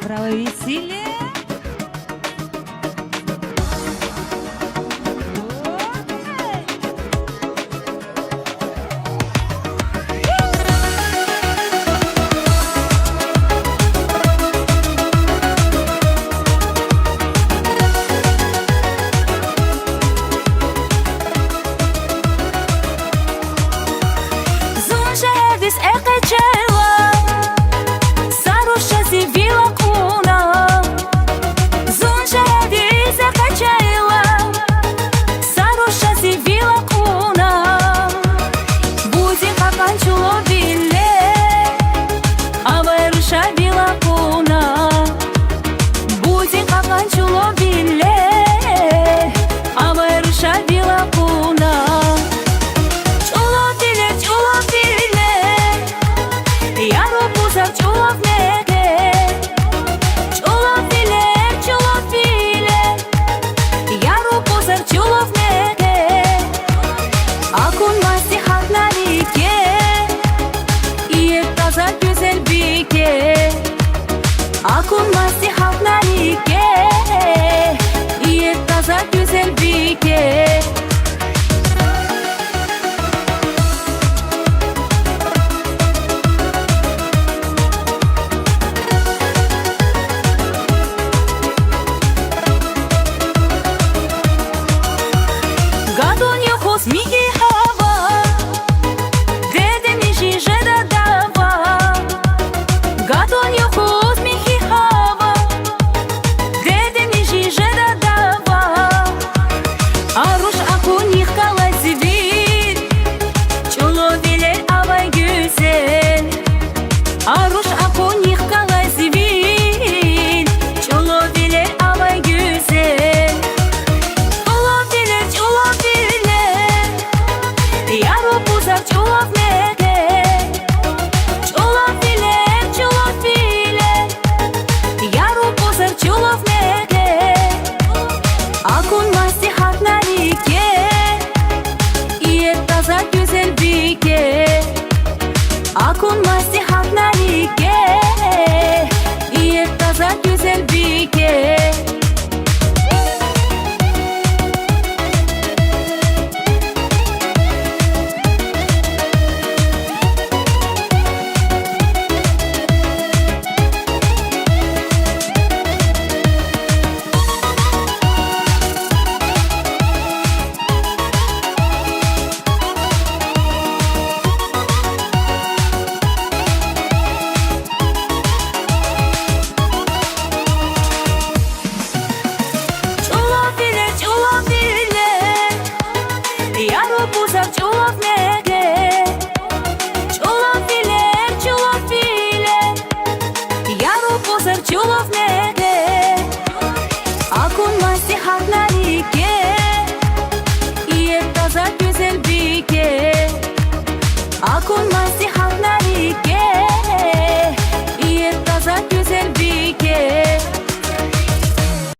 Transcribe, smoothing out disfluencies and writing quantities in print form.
Правий силі. Zunjerdis ekecela Sarusha zivila kuna Zunjerdis ekecela Sarusha zivila kuna Будем какан чуловиле А вырша била kuna Будем какан чуловиле А вырша била kuna Akunmaz halk narike İyi taza güzel bike Гадоньо хос миги хава Деде ми жиже да дава Гадоньо хос миги хава Деде ми жиже да дава Aruş akunih kalazivir Çoloviler avay güzel Aruş akunih kalazivir Çoloviler avay güzel Яро пузар чуловнеге Чуловиле Яро пузар чуловнеге Akunmaz halk narike İyi taza güzel bike Akunmaz halk narike İyi taza güzel bike Puzar çulovnege Çulovile Yaro puzar çulovnege